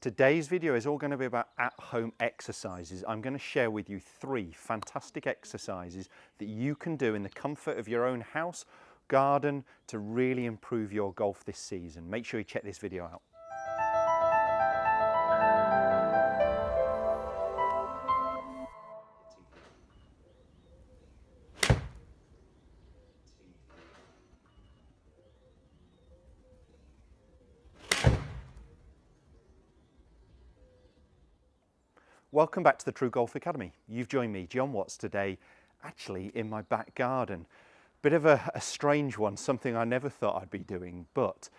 Today's video is all going to be about at-home exercises. I'm going to share with you 3 fantastic exercises that you can do in the comfort of your own house, garden, to really improve your golf this season. Make sure you check this video out. Welcome back to the TruGolf Academy. You've joined me, Jon Watts, today, actually in my back garden. Bit of a strange one, something I never thought I'd be doing, but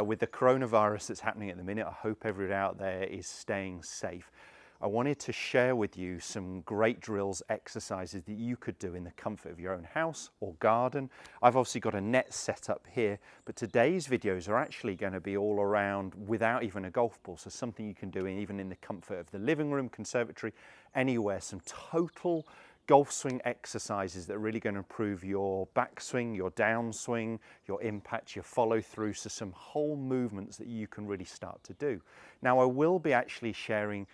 with the coronavirus that's happening at the minute, I hope everyone out there is staying safe. I wanted to share with you some great drills, exercises that you could do in the comfort of your own house or garden. I've obviously got a net set up here, but today's videos are actually going to be all around without even a golf ball. So something you can do even in the comfort of the living room, conservatory, anywhere. Some total golf swing exercises that are really going to improve your backswing, your downswing, your impact, your follow through. So some whole movements that you can really start to do. Now I will be actually sharing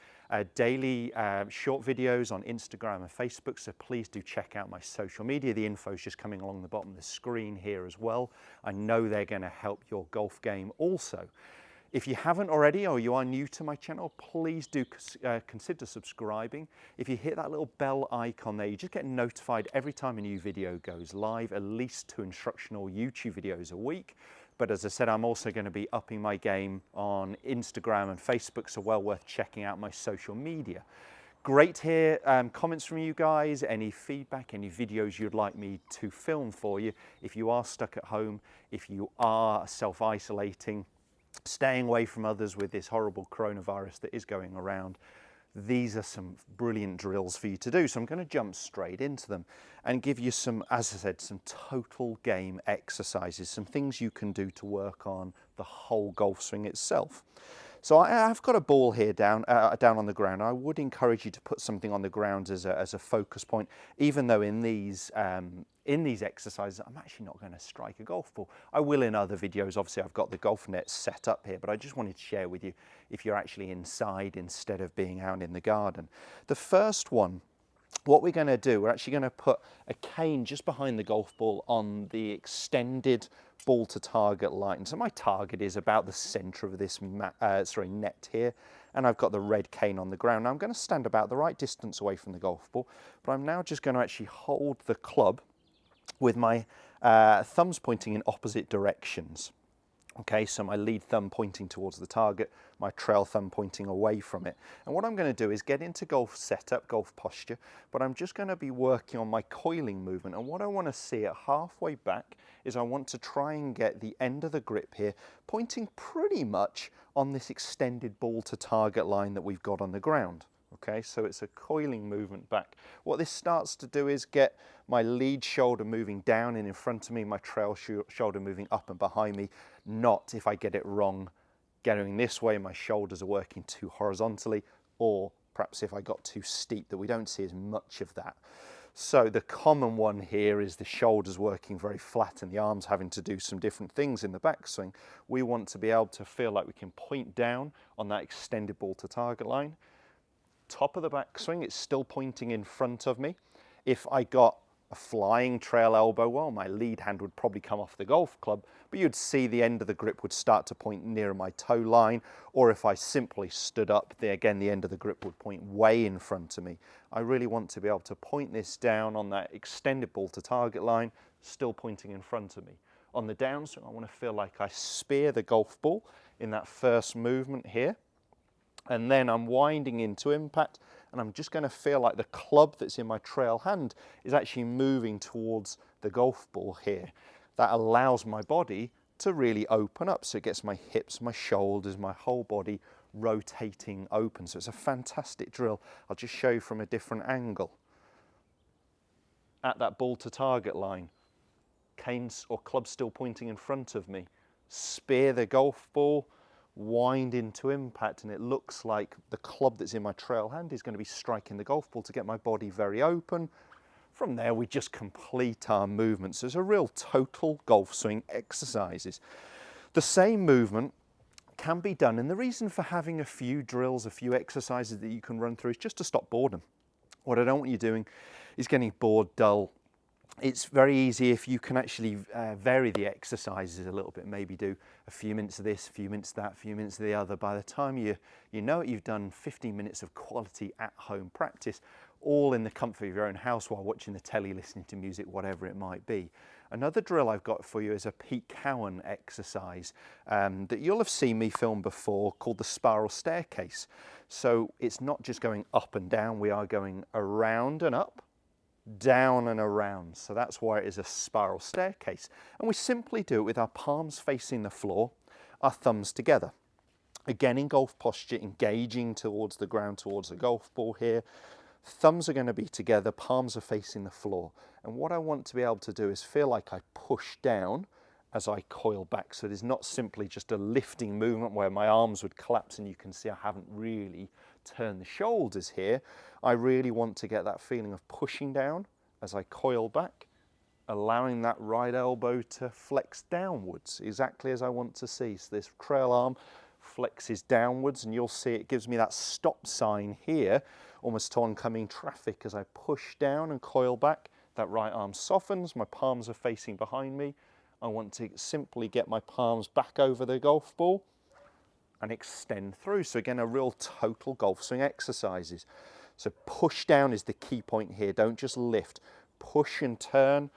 daily short videos on Instagram and Facebook, so please do check out my social media. The info is just coming along the bottom of the screen here as well. I know they're going to help your golf game also. If you haven't already, or you are new to my channel, please do consider subscribing. If you hit that little bell icon there, you just get notified every time a new video goes live, at least 2 instructional YouTube videos a week. But as I said, I'm also going to be upping my game on Instagram and Facebook, so well worth checking out my social media. Great to hear comments from you guys, any feedback, any videos you'd like me to film for you. If you are stuck at home, if you are self-isolating, staying away from others with this horrible coronavirus that is going around, these are some brilliant drills for you to do. So I'm going to jump straight into them and give you some, as I said, some total game exercises, some things you can do to work on the whole golf swing itself. So I've got a ball here down on the ground. I would encourage you to put something on the ground as a focus point, even though in these exercises, I'm actually not going to strike a golf ball. I will in other videos. Obviously, I've got the golf net set up here, but I just wanted to share with you if you're actually inside instead of being out in the garden. The first one, what we're going to do, we're actually going to put a cane just behind the golf ball on the extended ball to target line. So my target is about the center of this net here, and I've got the red cane on the ground. Now I'm going to stand about the right distance away from the golf ball, but I'm now just going to actually hold the club with my thumbs pointing in opposite directions. Okay, so my lead thumb pointing towards the target, my trail thumb pointing away from it. And what I'm going to do is get into golf setup, golf posture, but I'm just going to be working on my coiling movement. And what I want to see at halfway back is I want to try and get the end of the grip here pointing pretty much on this extended ball to target line that we've got on the ground. Okay, so it's a coiling movement back. What this starts to do is get my lead shoulder moving down and in front of me, my trail shoulder moving up and behind me, not, if I get it wrong, going this way, my shoulders are working too horizontally, or perhaps if I got too steep, that we don't see as much of that. So the common one here is the shoulders working very flat and the arms having to do some different things in the backswing. We want to be able to feel like we can point down on that extended ball to target line. Top of the backswing, it's still pointing in front of me. If I got a flying trail elbow, well, my lead hand would probably come off the golf club, but you'd see the end of the grip would start to point near my toe line, or if I simply stood up, again, the end of the grip would point way in front of me. I really want to be able to point this down on that extended ball to target line, still pointing in front of me. On the downswing, I want to feel like I spear the golf ball in that first movement here. And then I'm winding into impact, and I'm just going to feel like the club that's in my trail hand is actually moving towards the golf ball here. That allows my body to really open up, so it gets my hips, my shoulders, my whole body rotating open. So it's a fantastic drill. I'll just show you from a different angle. At that ball to target line, canes or club still pointing in front of me. Spear the golf ball, wind into impact, and it looks like the club that's in my trail hand is going to be striking the golf ball to get my body very open. From there, we just complete our movements. So it's a real total golf swing exercises. The same movement can be done. And the reason for having a few drills, a few exercises that you can run through is just to stop boredom. What I don't want you doing is getting bored, dull. It's very easy if you can actually vary the exercises a little bit, maybe do a few minutes of this, a few minutes of that, a few minutes of the other. By the time you know it, you've done 15 minutes of quality at-home practice, all in the comfort of your own house while watching the telly, listening to music, whatever it might be. Another drill I've got for you is a Pete Cowan exercise that you'll have seen me film before, called the spiral staircase. So it's not just going up and down, we are going around and up, down and around. So that's why it is a spiral staircase. And we simply do it with our palms facing the floor, our thumbs together. Again, in golf posture, engaging towards the ground, towards the golf ball here. Thumbs are going to be together, palms are facing the floor. And what I want to be able to do is feel like I push down as I coil back. So it is not simply just a lifting movement where my arms would collapse, and you can see I haven't really turned the shoulders here. I really want to get that feeling of pushing down as I coil back, allowing that right elbow to flex downwards, exactly as I want to see. So this trail arm flexes downwards, and you'll see it gives me that stop sign here, almost to oncoming traffic as I push down and coil back. That right arm softens, my palms are facing behind me. I want to simply get my palms back over the golf ball and extend through. So again, a real total golf swing exercises. So push down is the key point here. Don't just lift. Push and turn.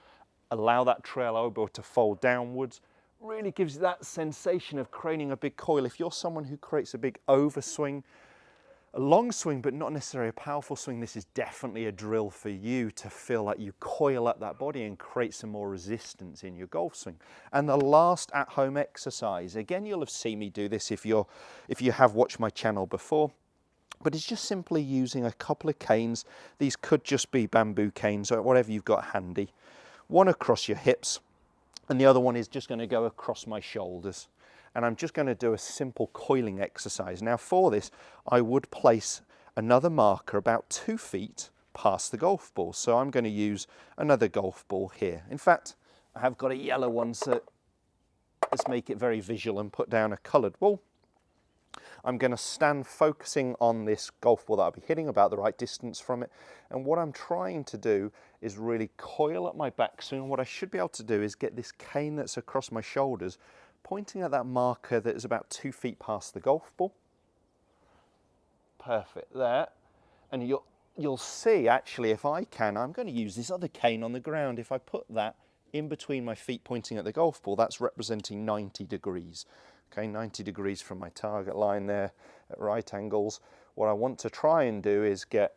Allow that trail elbow to fold downwards. Really gives you that sensation of creating a big coil. If you're someone who creates a big overswing, a long swing, but not necessarily a powerful swing, this is definitely a drill for you to feel like you coil up that body and create some more resistance in your golf swing. And the last at-home exercise, again, you'll have seen me do this if you have watched my channel before, but it's just simply using a couple of canes. These could just be bamboo canes or whatever you've got handy. One across your hips, and the other one is just going to go across my shoulders. And I'm just going to do a simple coiling exercise. Now for this, I would place another marker about 2 feet past the golf ball. So I'm going to use another golf ball here. In fact, I have got a yellow one, so let's make it very visual and put down a coloured ball. I'm going to stand focusing on this golf ball that I'll be hitting, about the right distance from it. And what I'm trying to do is really coil up my backswing. What I should be able to do is get this cane that's across my shoulders, pointing at that marker that is about 2 feet past the golf ball. Perfect there. And you'll see, actually, if I can, I'm going to use this other cane on the ground. If I put that in between my feet pointing at the golf ball, that's representing 90 degrees. Okay, 90 degrees from my target line there at right angles. What I want to try and do is get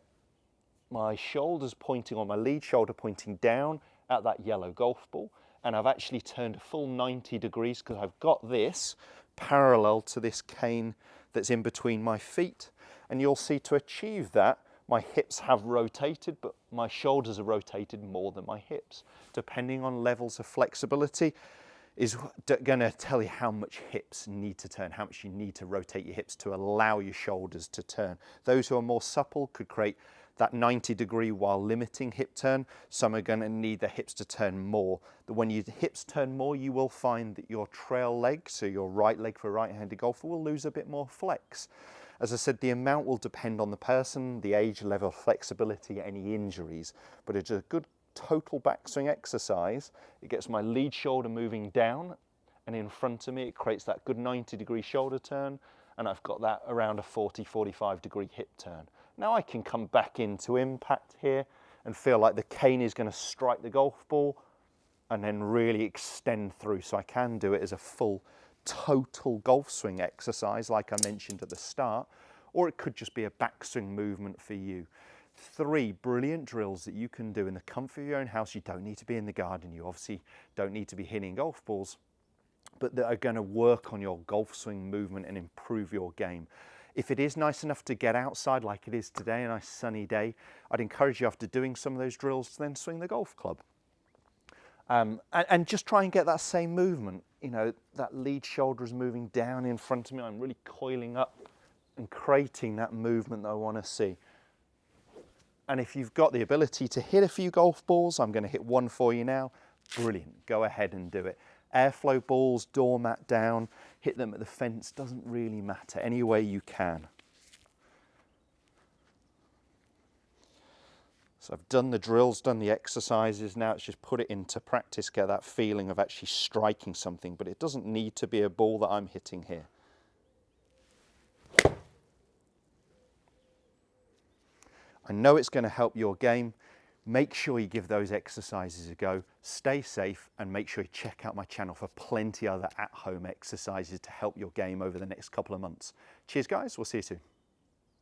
my shoulders pointing, on my lead shoulder pointing down at that yellow golf ball. And I've actually turned a full 90 degrees because I've got this parallel to this cane that's in between my feet. And you'll see, to achieve that, my hips have rotated, but my shoulders are rotated more than my hips. Depending on levels of flexibility is going to tell you how much hips need to turn, how much you need to rotate your hips to allow your shoulders to turn. Those who are more supple could create that 90 degree while limiting hip turn. Some are going to need the hips to turn more. When your hips turn more, you will find that your trail leg, so your right leg for a right-handed golfer, will lose a bit more flex. As I said, the amount will depend on the person, the age, level of flexibility, any injuries, but it's a good total backswing exercise. It gets my lead shoulder moving down, and in front of me, it creates that good 90 degree shoulder turn, and I've got that around a 40-45 degree hip turn. Now I can come back into impact here and feel like the cane is going to strike the golf ball and then really extend through. So I can do it as a full total golf swing exercise like I mentioned at the start, or it could just be a backswing movement for you. 3 brilliant drills that you can do in the comfort of your own house. You don't need to be in the garden. You obviously don't need to be hitting golf balls, but that are going to work on your golf swing movement and improve your game. If it is nice enough to get outside like it is today, a nice sunny day, I'd encourage you, after doing some of those drills, to then swing the golf club. And just try and get that same movement. You know, that lead shoulder is moving down in front of me. I'm really coiling up and creating that movement that I want to see. And if you've got the ability to hit a few golf balls, I'm going to hit one for you now. Brilliant. Go ahead and do it. airflow balls, doormat down, hit them at the fence, doesn't really matter, any way you can. So I've done the drills, done the exercises, now it's just put it into practice, get that feeling of actually striking something, but it doesn't need to be a ball that I'm hitting here. I know it's going to help your game. Make sure you give those exercises a go, stay safe, and make sure you check out my channel for plenty other at-home exercises to help your game over the next couple of months. Cheers guys, we'll see you soon.